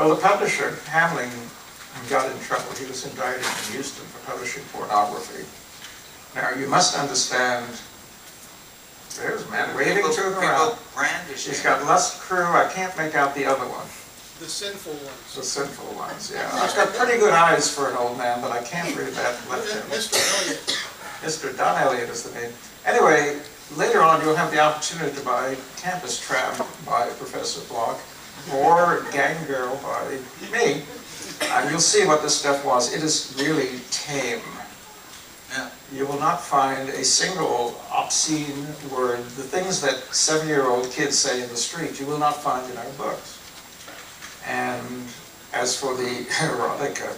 Well, the publisher, Hamling, got in trouble. He was indicted in Houston for publishing pornography. Now, you must understand, there's a man waving to him around. He's got Lust Crew. I can't make out the other one. The sinful ones. The sinful ones, yeah. I've got pretty good eyes for an old man, but I can't read that left-handed. Mr. Elliot. Mr. Don Elliott is the name. Anyway, later on you'll have the opportunity to buy Campus Tramp by Professor Block or Gang Girl by me. And you'll see what this stuff was. It is really tame. Yeah. You will not find a single obscene word. The things that 7-year-old kids say in the street, you will not find in our books. And as for the erotica,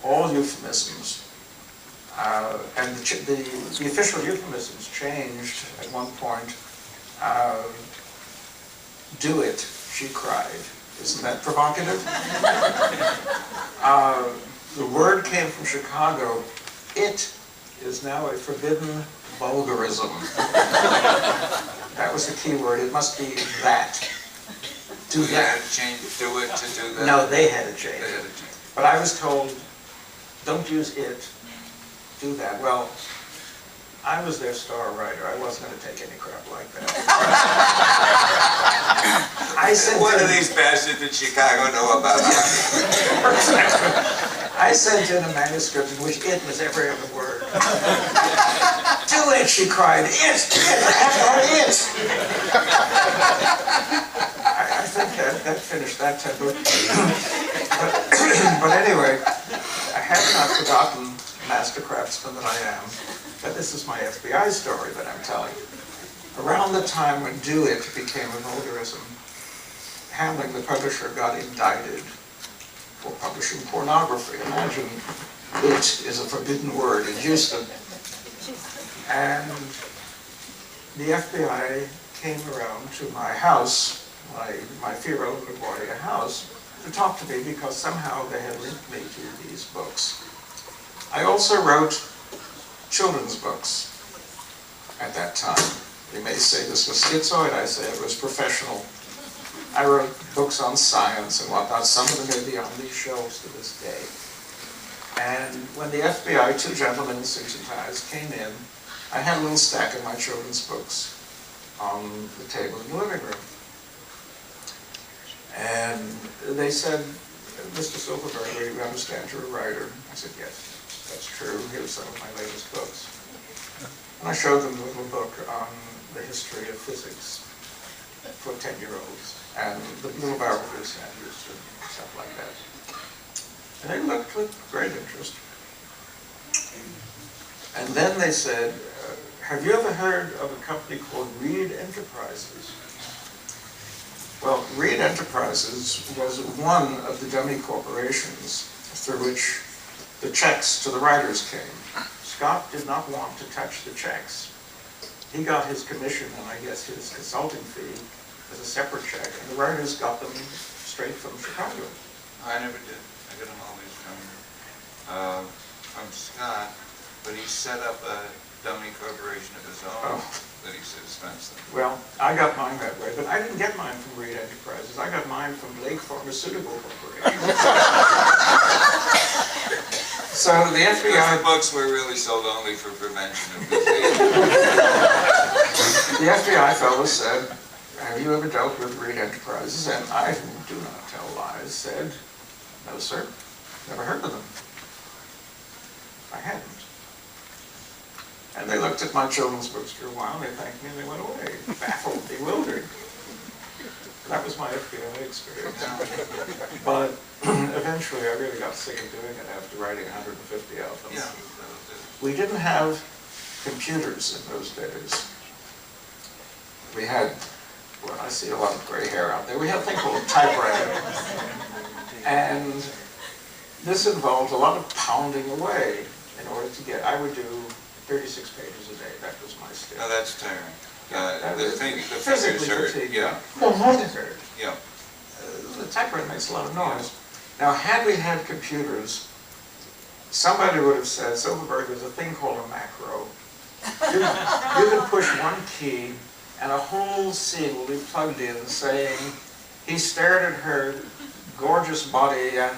all euphemisms, and the official euphemisms changed at one point. Do it, she cried. Isn't that provocative? The word came from Chicago. It is now a forbidden vulgarism. That was the key word. It must be that. Do We that. had to change do it to do that. No, they had to change They had it. to change. But I was told, don't use it, do that. Well, I was their star writer. I wasn't going to take any crap like that. I sent What do in, these bastards in Chicago know about hockey? I sent in a manuscript in which it was every other word. Do it, she cried. It, it. I think that finished that tempo. But anyway, I have not forgotten master craftsman that I am, but this is my FBI story that I'm telling. Around the time when Do It became a vulgarism, Hamling, the publisher, got indicted for publishing pornography. Imagine it is a forbidden word in Houston. And the FBI came around to my house, my Firo LaGuardia house, to talk to me because somehow they had linked me to these books. I also wrote children's books at that time. You may say this was schizoid, I say it was professional. I wrote books on science and whatnot. Some of them may be on these shelves to this day. And when the FBI, two gentlemen in suits and ties, came in, I had a little stack of my children's books on the table in the living room. And they said, Mr. Silverberg, we understand you're a writer. I said, yes, that's true. Here's some of my latest books. And I showed them the little book on the history of physics for 10-year-olds and the little biographies and stuff like that. And they looked with great interest. And then they said, have you ever heard of a company called Reed Enterprises? Well, Reed Enterprises was one of the dummy corporations through which the checks to the writers came. Scott did not want to touch the checks. He got his commission and I guess his consulting fee as a separate check, and the writers got them straight from Chicago. I never did. I got them always from Scott, but he set up a dummy corporation of his own that he said spends them. Well, I got mine that way, but I didn't get mine from Reed Enterprises. I got mine from Blake Pharmaceutical Corporation. So the FBI... The books were really sold only for prevention of disease. The FBI fellow said, have you ever dealt with Reed Enterprises? And I, who do not tell lies, said, no, sir, never heard of them. I hadn't. And they looked at my children's books for a while, and they thanked me, and they went away, baffled, bewildered. That was my FBI experience. But eventually, I really got sick of doing it after writing 150 of them. Yeah. We didn't have computers in those days. We had, well, I see a lot of gray hair out there. We had a thing called a typewriter. And this involved a lot of pounding away in order to get, I would do 36 pages a day. That was my skill. No, that's tiring. The fingers physically hurt. fatiguing. Yeah. Yeah. The typewriter makes a lot of noise. Now, had we had computers, somebody would have said, Silverberg, there's a thing called a macro. You can push one key, and a whole scene will be plugged in saying, he stared at her gorgeous body and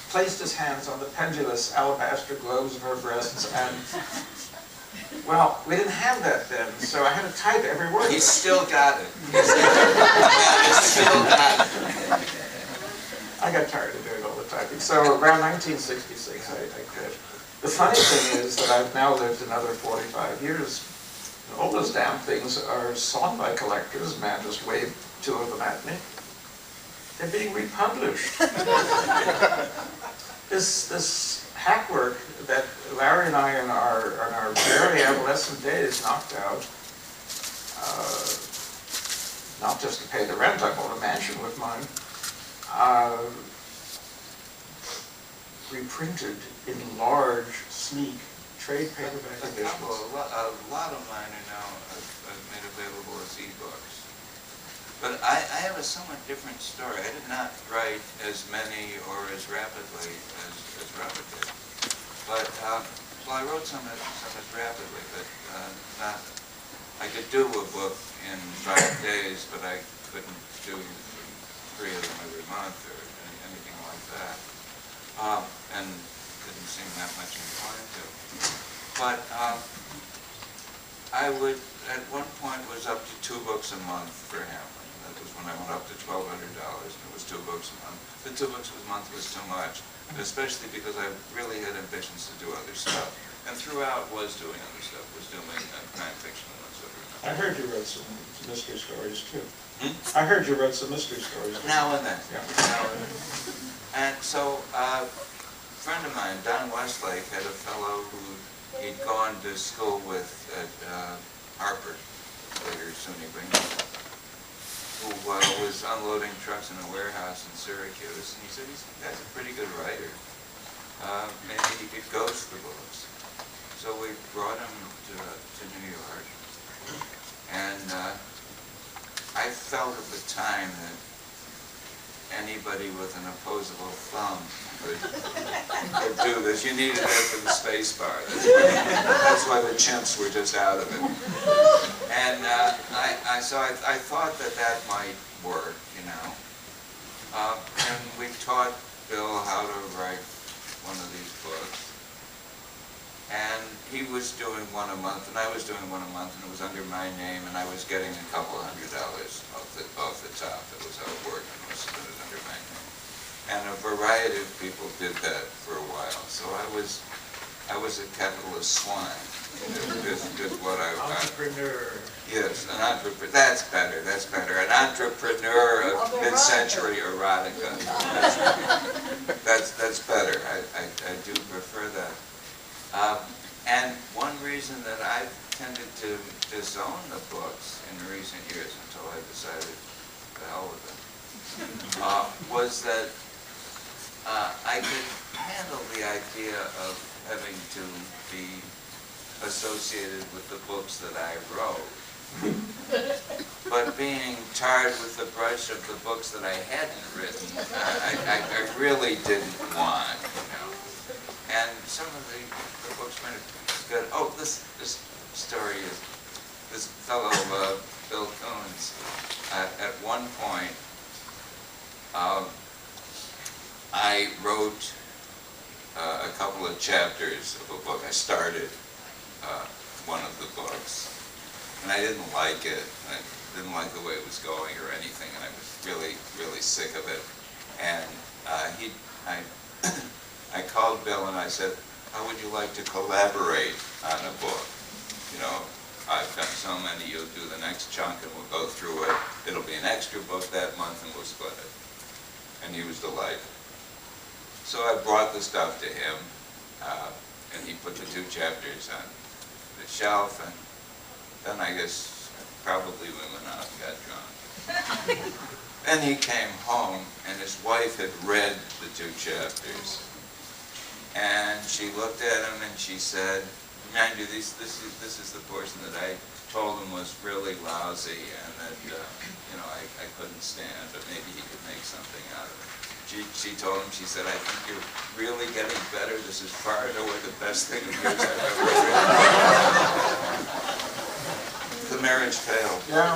placed his hands on the pendulous alabaster globes of her breasts, and, well, we didn't have that then, so I had to type every word. He's still got it. He's still got it. I got tired of doing all the typing. So around 1966, I quit. The funny thing is that I've now lived another 45 years. All those damn things are sought by collectors. Man just waved 2 of them at me. They're being republished. This hack work that Larry and I in our very adolescent days knocked out, not just to pay the rent, I bought a mansion with mine, reprinted in large, sleek trade paperback editions. A lot of mine are now made available as e-books. But I have a somewhat different story. I did not write as many or as rapidly as Robert did. But, well, I wrote some as rapidly, but not. I could do a book in 5 days, but I couldn't do 3 of them every month or anything like that. And didn't seem that much inclined to. But I would, at one point, was up to 2 books a month for him. That was when I went up to $1,200, and it was 2 books a month. The 2 books a month was too much, especially because I really had ambitions to do other stuff. And throughout was doing other stuff, was doing crime fiction and whatsoever. I heard you wrote some mystery stories, too. I heard you wrote some mystery stories. Now and then. Yeah. Now and then. And so, a friend of mine, Don Westlake, had a fellow who he'd gone to school with at Harvard, later SUNY Binghamton, who was unloading trucks in a warehouse in Syracuse, and he said, "This guy's a pretty good writer. Maybe he could ghost the books." So we brought him to New York, and I felt at the time that anybody with an opposable thumb could do this. You needed it for the space bar. That's why the chimps were just out of it. And so I thought that might work, you know. And we taught Bill how to write one of these books. And he was doing one a month, and I was doing one a month, and it was under my name, and I was getting a couple $100 off the top. That was how it worked, and it was submitted under my name. And a variety of people did that for a while. So I was a capitalist swine. Is what I Entrepreneur. Yes, an entrepreneur. That's better. That's better. An entrepreneur of mid-century erotica. That's better. I do prefer that. And one reason that I've tended to disown the books in recent years, until I decided to hell with them, was that I could handle the idea of having to be associated with the books that I wrote. But being tarred with the brush of the books that I hadn't written, I really didn't want, you know. And some of the books were good. Oh, this story is, this fellow, Bill Coons, at one point, I wrote a couple of chapters of a book. I started one of the books, and I didn't like it. I didn't like the way it was going or anything, and I was really, really sick of it. And I called Bill and I said, "How would you like to collaborate on a book? You know, I've done so many, you'll do the next chunk and we'll go through it. It'll be an extra book that month and we'll split it." And he was delighted. So I brought the stuff to him, and he put the 2 chapters on the shelf, and then I guess probably we went out and got drunk. And he came home, and his wife had read the 2 chapters. And she looked at him and she said, "Mind you, this is the portion that I told him was really lousy and that you know, I couldn't stand, but maybe he could make something out of it." She told him, she said, "I think you're really getting better. This is far and away the best thing of yours I've ever read." The marriage failed. Yeah.